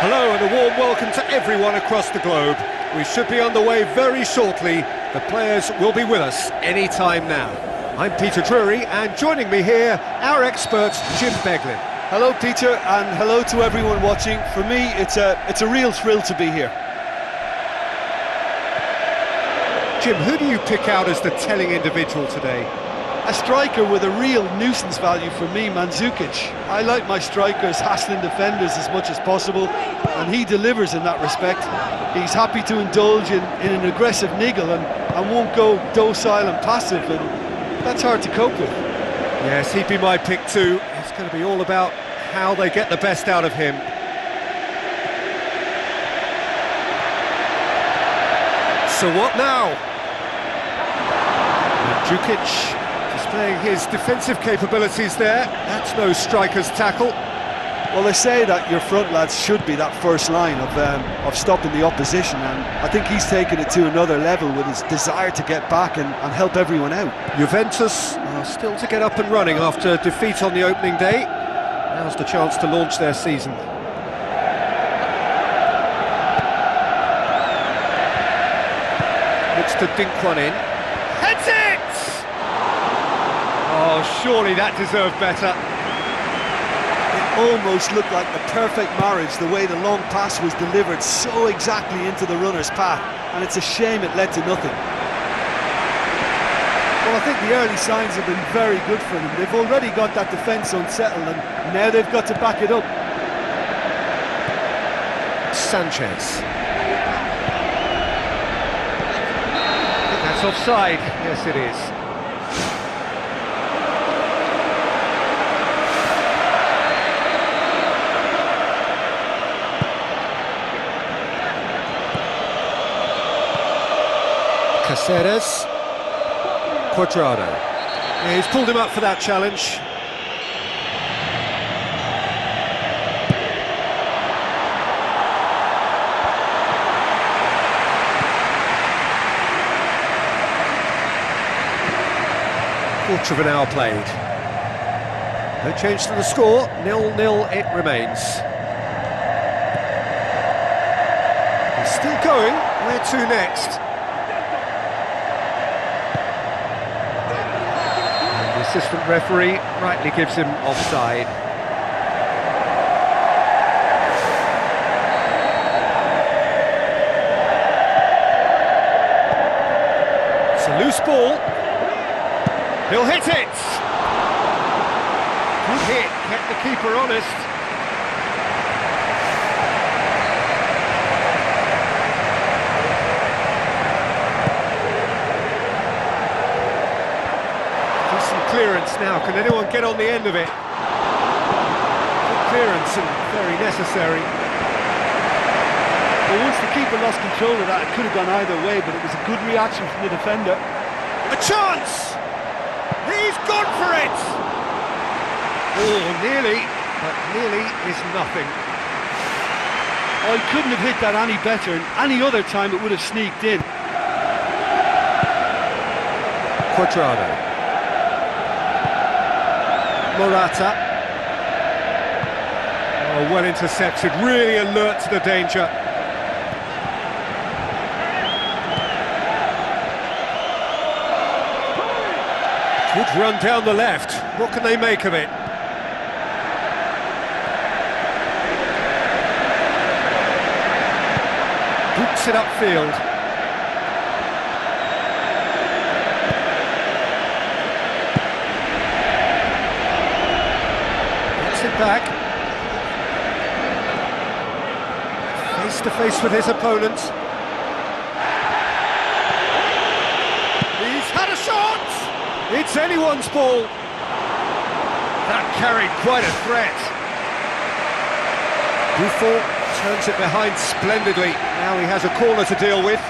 Hello and a warm welcome to everyone across the globe. We should be on the way very shortly. The players will be with us any time now. I'm Peter Drury, and joining me here, our expert Jim Beglin. Hello Peter, and hello to everyone watching. For me, it's a real thrill to be here. Jim, who do you pick out as the telling individual today? A striker with a real nuisance value for me, Mandzukic. I like my strikers hassling defenders as much as possible, and he delivers in that respect. He's happy to indulge in an aggressive niggle and won't go docile and passive, and that's hard to cope with. Yes, he'd be my pick too. It's going to be all about how they get the best out of him. So what now? Mandzukic displaying his defensive capabilities there. That's no striker's tackle. Well, they say that your front lads should be that first line of stopping the opposition, and I think he's taken it to another level with his desire to get back and help everyone out. Juventus are still to get up and running after defeat on the opening day. Now's the chance to launch their season. Looks to dink one in. Heads it! Oh, surely that deserved better. It almost looked like the perfect marriage, the way the long pass was delivered so exactly into the runner's path, and it's a shame it led to nothing. Well, I think the early signs have been very good for them. They've already got that defence unsettled, and now they've got to back it up. Sanchez. I think that's offside. Yes, it is. Caceres, Quadrado. Yeah, he's pulled him up for that challenge. Quarter of an hour played. No change to the score, 0-0 it remains. He's still going, where to next? Assistant referee rightly gives him offside. It's a loose ball. He'll hit it! Good hit, kept the keeper honest. Clearance now, can anyone get on the end of it? Good clearance and very necessary. Well, once the keeper lost control of that, it could have gone either way, but it was a good reaction from the defender. A chance! He's gone for it! Oh, nearly, but nearly is nothing. Oh, he couldn't have hit that any better, and any other time it would have sneaked in. Quadrado. Morata. Oh, well intercepted, really alert to the danger. Good run down the left. What can they make of it? Boots it upfield. Back, face to face with his opponent. He's had a shot! It's anyone's ball. That carried quite a threat. Buffon turns it behind splendidly. Now he has a corner to deal with.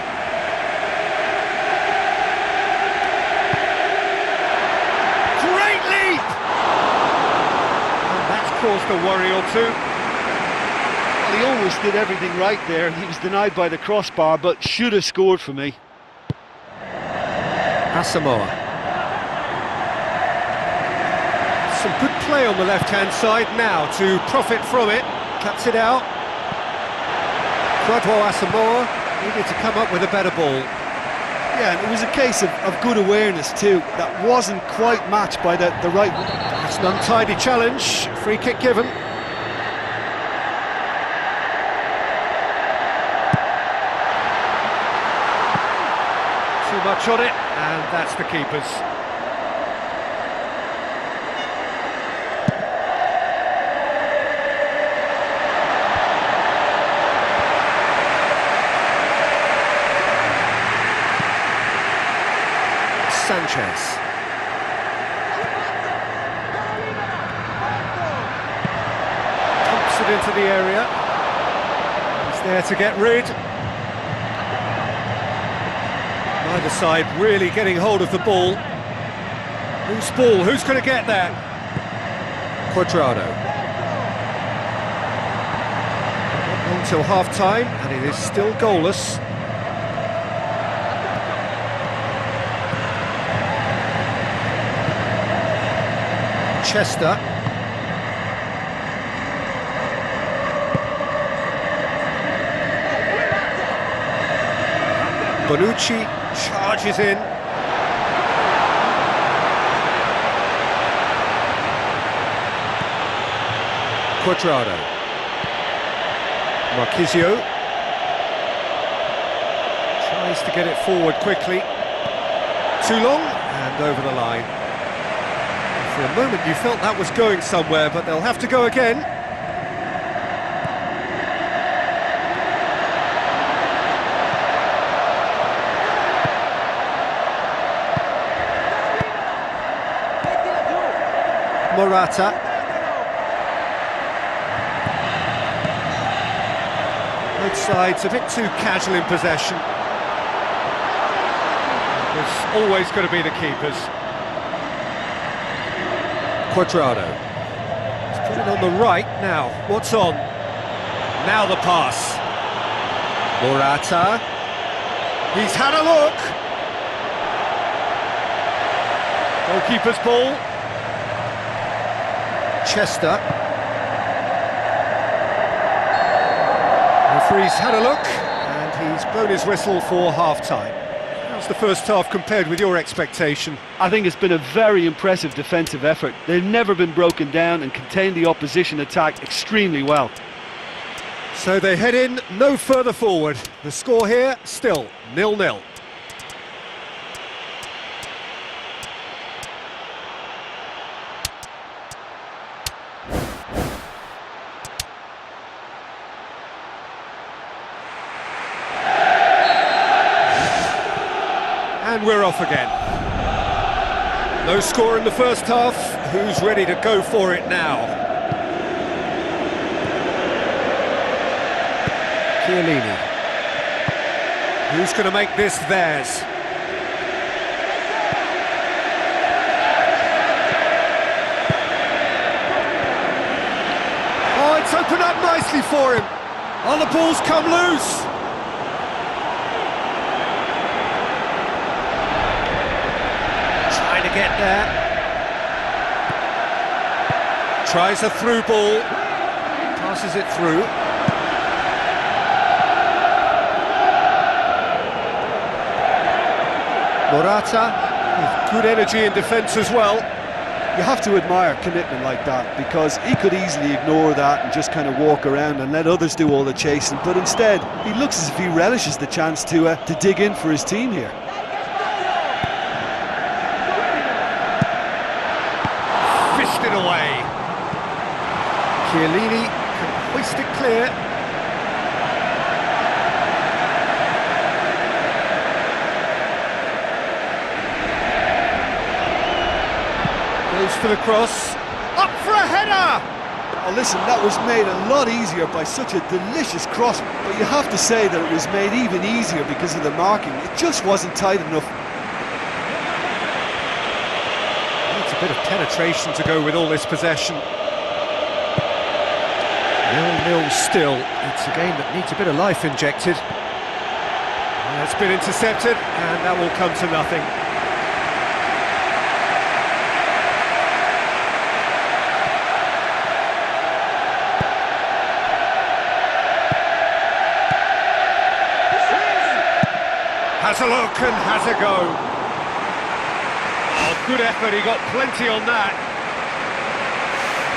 Caused a worry or two. Well, he almost did everything right there. He was denied by the crossbar, but should have scored for me. Asamoah. Some good play on the left-hand side now to profit from it. Cuts it out. Quadro Asamoah needed to come up with a better ball. Yeah, and it was a case of good awareness too. That wasn't quite matched by the right one. It's an untidy challenge, free kick given. Too much on it, and that's the keeper's. Sanchez. Dumps it into the area. He's there to get rid. Neither side really getting hold of the ball. Whose ball? Who's going to get there? Quadrado. Not long till half-time, and it is still goalless. Chester. Bonucci charges in. Quadrado. Marquisio tries to get it forward quickly. Too long, and over the line. For a moment you felt that was going somewhere, but they'll have to go again. Morata. Both sides a bit too casual in possession. It's always going to be the keepers. Quadrado. He's put it on the right now. What's on? Now the pass. Morata. He's had a look. Goalkeeper's ball. Chester. Referee's had a look, and he's blown his whistle for half-time. How's the first half compared with your expectation? I think it's been a very impressive defensive effort. They've never been broken down and contained the opposition attack extremely well. So they head in no further forward. The score here still 0-0. And we're off again. No score in the first half. Who's ready to go for it now? Chiellini. Who's going to make this theirs? Oh, it's opened up nicely for him. Oh, the ball's come loose. Get there. Tries a through ball. Passes it through. Morata with good energy in defence as well. You have to admire commitment like that, because he could easily ignore that and just kind of walk around and let others do all the chasing, but instead he looks as if he relishes the chance to dig in for his team here. It away. Chiellini can hoist it clear. Goes for the cross. Up for a header! Oh, listen, that was made a lot easier by such a delicious cross, but you have to say that it was made even easier because of the marking. It just wasn't tight enough. Bit of penetration to go with all this possession. 0-0 still. It's a game that needs a bit of life injected. It's been intercepted, and that will come to nothing. Has a look and has a go. Oh, good effort, he got plenty on that.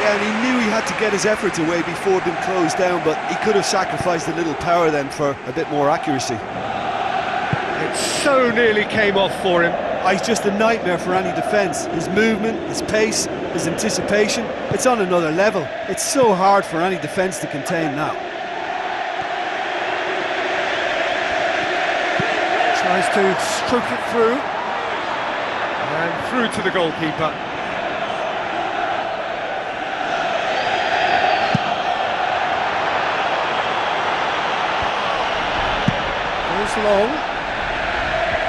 Yeah, and he knew he had to get his efforts away before being closed down, but he could have sacrificed a little power then for a bit more accuracy. It so nearly came off for him. He's just a nightmare for any defence. His movement, his pace, his anticipation, it's on another level. It's so hard for any defence to contain that. Tries to stroke it through. And through to the goalkeeper. Goes long.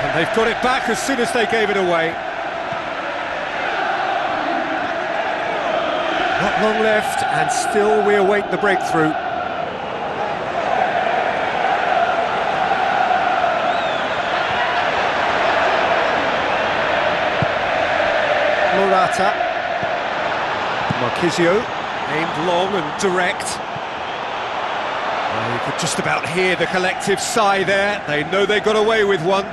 And they've got it back as soon as they gave it away. Not long left, and still we await the breakthrough. Morata. Marquisio, aimed long and direct. Well, you could just about hear the collective sigh there. They know they got away with one.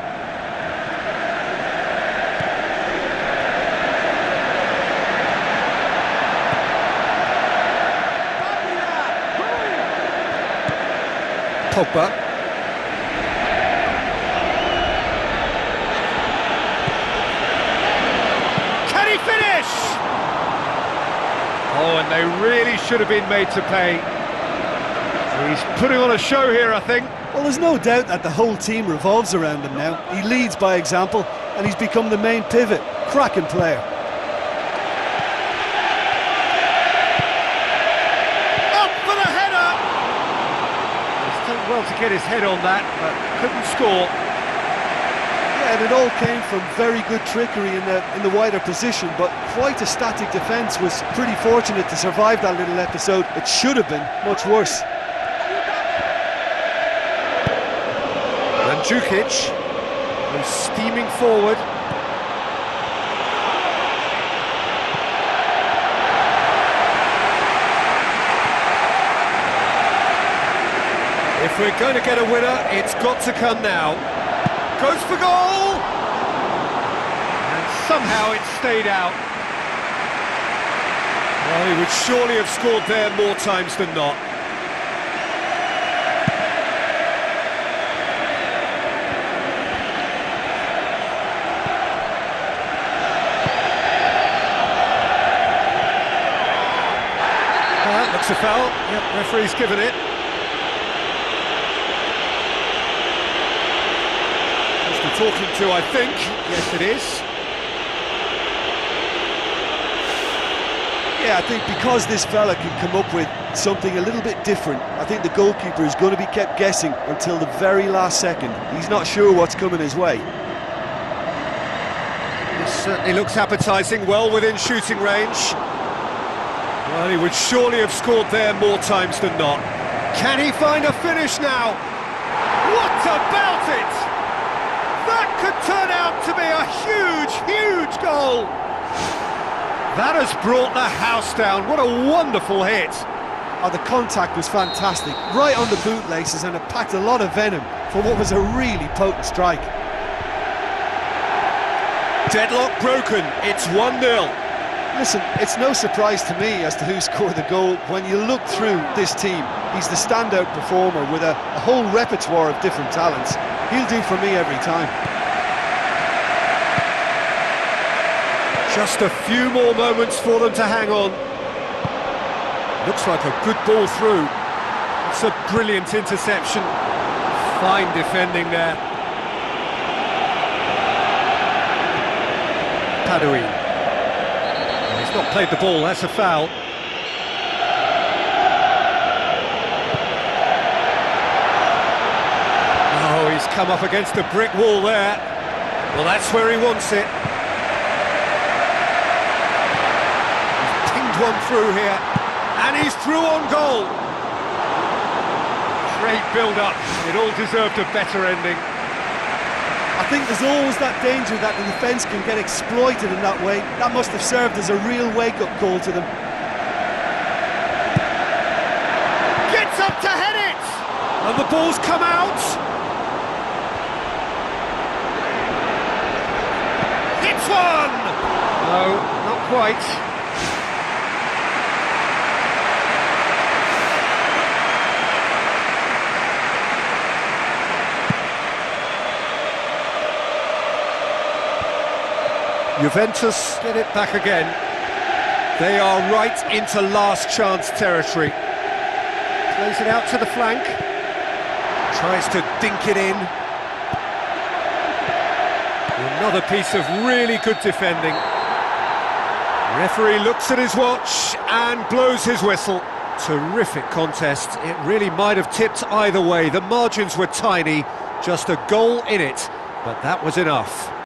Pogba. Can he finish? Oh, and they really should have been made to pay. He's putting on a show here, I think. Well, there's no doubt that the whole team revolves around him now. He leads by example, and he's become the main pivot. Cracking player. Well to get his head on that, but couldn't score. Yeah, and it all came from very good trickery in the wider position, but quite a static defence. Was pretty fortunate to survive that little episode. It should have been much worse. Mandzukic was steaming forward. If we're going to get a winner, it's got to come now. Goes for goal! And somehow it stayed out. Well, he would surely have scored there more times than not. That looks a foul. Yep, referee's given it. Talking to, I think. Yes, it is. Yeah, I think because this fella can come up with something a little bit different, I think the goalkeeper is going to be kept guessing until the very last second. He's not sure what's coming his way. This certainly looks appetising, well within shooting range. Well, he would surely have scored there more times than not. Can he find a finish now? What about it? That could turn out to be a huge, huge goal. That has brought the house down. What a wonderful hit. Oh, the contact was fantastic, right on the bootlaces, and it packed a lot of venom for what was a really potent strike. Deadlock broken, it's 1-0. Listen, it's no surprise to me as to who scored the goal. When you look through this team, he's the standout performer with a whole repertoire of different talents. He'll do for me every time. Just a few more moments for them to hang on. Looks like a good ball through. It's a brilliant interception. Fine defending there. Padouin. He's not played the ball, that's a foul. Oh, he's come up against a brick wall there. Well, that's where he wants it. He's pinged one through here, and he's through on goal. Great build-up. It all deserved a better ending. I think there's always that danger that the defence can get exploited in that way. That must have served as a real wake-up call to them. Gets up to head it! And the ball's come out. No, not quite. Juventus get it back again. They are right into last chance territory. Plays it out to the flank. Tries to dink it in. Another piece of really good defending. Referee looks at his watch and blows his whistle. Terrific contest. It really might have tipped either way. The margins were tiny, just a goal in it, but that was enough.